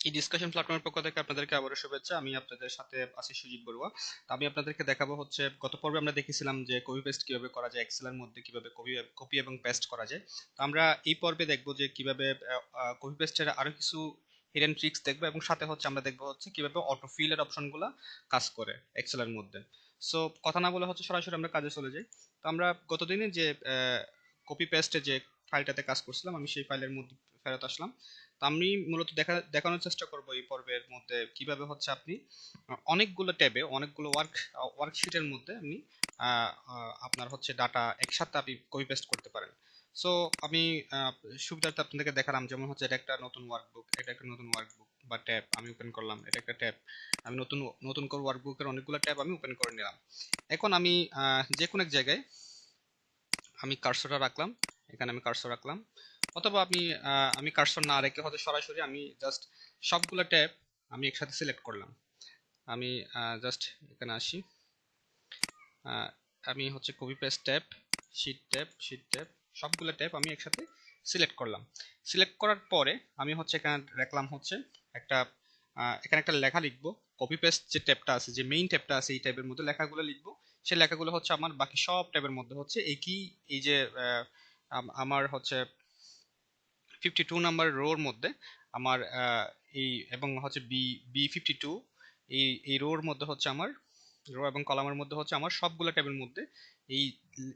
এই ডিসকাশন প্ল্যাটফর্মের পক্ষ থেকে আপনাদেরকে আবারও শুভেচ্ছা। আমি আপনাদের সাথে আছি সুজিত বড়ুয়া। তো আমি আপনাদেরকে দেখাবো হচ্ছে, গত পর্বে আমরা দেখেছিলাম যে কপি পেস্ট কিভাবে করা যায়, এক্সেলের মধ্যে কিভাবে কপি এবং পেস্ট করা যায়। তো আমরা এই পর্বে দেখবো যে কিভাবে কপি পেস্টের আরো কিছু হিডেন ট্রিক্স দেখবো, এবং সাথে হচ্ছে আমরা দেখবো হচ্ছে কিভাবে অটো ফিলের অপশনগুলো কাজ করে এক্সেলের মধ্যে। সো কথা না বলে হচ্ছে সরাসরি আমরা কাজে চলে যাই। তো আমরা গতদিনে যে কপি পেস্টে যে ফাইলটাতে কাজ করছিলাম, আমি সেই ফাইলের মধ্যে ফেরত আসলাম। তো আমি মূলত দেখানোর চেষ্টা করব এই পর্বের মধ্যে কিভাবে হচ্ছে আপনি অনেকগুলো ট্যাবে অনেকগুলো ওয়ার্কশিটের মধ্যে আপনি আপনার হচ্ছে ডাটা একসাথে আপনি কপি পেস্ট করতে পারেন। সো আমি সুবিধার্থে আপনাদেরকে দেখালাম, যেমন হচ্ছে এটা একটা নতুন ওয়ার্কবুক, এটা একটা নতুন ওয়ার্কবুক বা ট্যাব আমি ওপেন করলাম, এটা একটা ট্যাব। আমি নতুন নতুন করে ওয়ার্কবুকের অনেকগুলো ট্যাব আমি ওপেন করে নিলাম। এখন আমি যে কোনো এক জায়গায় আমি কার্সরটা রাখলাম, এখানে আমি কার্সর রাখলাম, অথবা আমি কার্সর না রেখে হয়তো সরাসরি আমি জাস্ট সবগুলো ট্যাব আমি একসাথে সিলেক্ট করলাম। আমি জাস্ট এখানে আসি, আমি হচ্ছে copy paste tab, sheet tab, সবগুলো ট্যাব আমি একসাথে সিলেক্ট করলাম। সিলেক্ট করার পরে আমি হচ্ছে এখানে রাখলাম হচ্ছে একটা এখানে একটা লেখা লিখবো। কপি পেস্ট যে ট্যাবটা আছে, যে মেইন ট্যাবটা আছে, এই ট্যাবের মধ্যে লেখাগুলো লিখবো। সেই লেখাগুলো হচ্ছে আমার বাকি সব ট্যাবের মধ্যে হচ্ছে একই, এই যে আমার হচ্ছে 52 নাম্বার রোর মধ্যে আমার এই, এবং হচ্ছে বি 52 এই রোর মধ্যে হচ্ছে আমার রো এবং কলামের মধ্যে হচ্ছে আমার সবগুলো ট্যাবের মধ্যে এই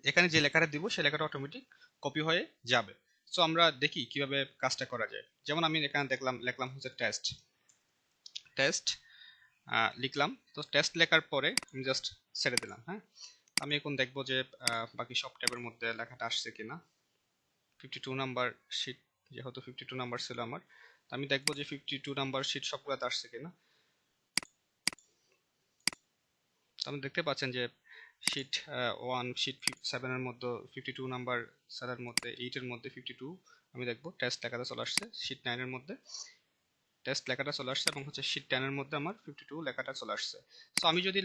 এখানে যে লেখাটা দিব সেই লেখাটা অটোমেটিক কপি হয়ে যাবে। সো আমরা দেখি কিভাবে কাজটা করা যায়। যেমন আমি এখানে লিখলাম হচ্ছে টেস্ট টেস্ট লিখলাম। তো টেস্ট লেখার পরে আমি জাস্ট ছেড়ে দিলাম। হ্যাঁ, আমি এখন দেখবো যে বাকি সব ট্যাবের মধ্যে লেখাটা আসছে কিনা। 52 নাম্বার শিট, যেহেতু 52 নাম্বার ছিল আমার, আমি দেখবো যে 52 নাম্বার শিট সবগুলোতে আসছে কিনা। আপনি দেখতে পাচ্ছেন যে শিট 1, শিট 7 এর মধ্যে 52 নাম্বার, সেলের মধ্যে 8 এর মধ্যে 52 আমি দেখবো টেস্ট লেখাটা চলে আসছে। শিট 9 এর মধ্যে টেস্ট লেখাটা চলে আসছে, এবং হচ্ছে শিট 10 এর মধ্যে আমার 52 লেখাটা চলে আসছে। সো আমি যদি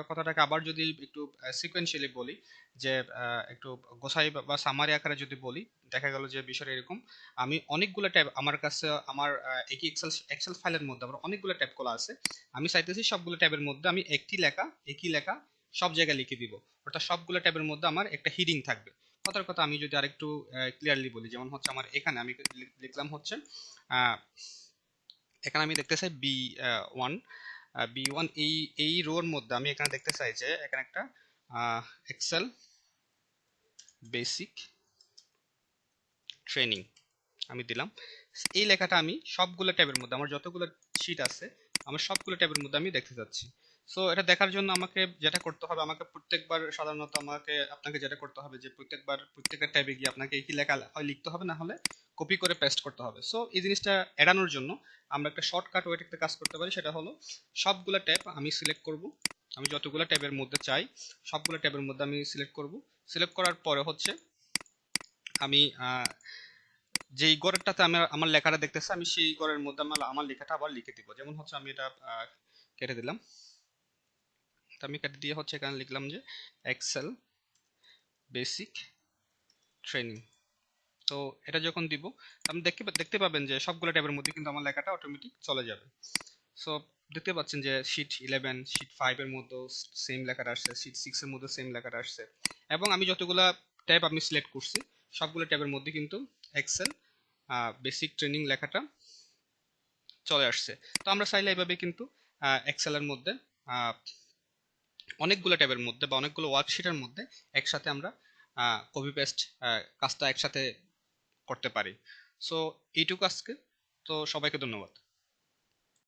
কথাটাকে আবার যদি একটু সিকোয়েন্সিয়ালি বলি, যে একটু গোছাই বা সামারি আকারে যদি বলি, দেখা গেল যে বিষয়টা এরকম। আমি অনেকগুলো ট্যাব আমার কাছে, আমার একই এক্সেল ফাইলের মধ্যে আমার অনেকগুলো ট্যাব খোলা আছে। আমি চাইতেছি সবগুলো ট্যাবের মধ্যে আমি একই লেখা সব জায়গায় লিখে দিব, অর্থাৎ সবগুলো ট্যাবের মধ্যে আমার একটা হিডিং থাকবে। কথার কথা আমি যদি আরেকটু ক্লিয়ারলি বলি, যেমন হচ্ছে আমার এখানে আমি লিখলাম হচ্ছে এখানে আমি দেখতে চাই B1, B1 এই রোর মধ্যে আমি এখানে দেখতে চাই যে এখানে একটা এক্সেল বেসিক ট্রেনিং আমি দিলাম। এই লেখাটা আমি সবগুলো ট্যাবের মধ্যে, আমার যতগুলো শিট আছে আমার সবগুলো ট্যাবের মধ্যে আমি দেখতে যাচ্ছি। সো এটা দেখার জন্য আমাকে যেটা করতে হবে, আমাকে প্রত্যেকবার সাধারণত আপনাকে যেটা করতে হবে যে প্রত্যেকটা ট্যাবে গিয়ে আপনাকে একই লেখা হয় লিখতে হবে, না হলে কপি করে পেস্ট করতে হবে। সো এই জিনিসটা এড়ানোর জন্য আমরা একটা শর্টকাট ওয়েতে কাজ করতে পারি, সেটা হলো সবগুলো ট্যাব আমি সিলেক্ট করব। আমি যতগুলো ট্যাবের মধ্যে চাই সবগুলো ট্যাবের মধ্যে আমি সিলেক্ট করব। সিলেক্ট করার পরে হচ্ছে আমি যেই ঘরটাতে আমার লেখাটা দেখতেছে, আমি সেই ঘরের মধ্যে আমার লেখাটা আবার লিখে দিব। যেমন হচ্ছে আমি এটা কেটে দিলাম। তো আমি কেটে দিয়ে হচ্ছে এখানে লিখলাম যে এক্সেল বেসিক ট্রেনিং। তো এটা যখন দিব আপনি দেখতে পাবেন যে সবগুলো ট্যাবের মধ্যে কিন্তু আমার লেখাটা অটোমেটিক চলে যাবে। সো দেখতে পাচ্ছেন যে শিট 11, শিট 5 এর মধ্যে সেম লেখাটা আসছে, শিট 6 এর মধ্যে সেম লেখাটা আসছে, এবং আমি যতগুলা ট্যাব আমি সিলেক্ট করছি সবগুলো ট্যাবের মধ্যে কিন্তু এক্সেল বেসিক ট্রেনিং লেখাটা চলে আসছে। তো আমরা চাইলে এইভাবে কিন্তু এক্সেলের মধ্যে অনেকগুলো ট্যাবের মধ্যে বা অনেকগুলো ওয়ার্কশিটের মধ্যে একসাথে আমরা কপি পেস্ট কাজটা একসাথে করতে পারি। সো এইটুকু আজকে। তো সবাইকে ধন্যবাদ।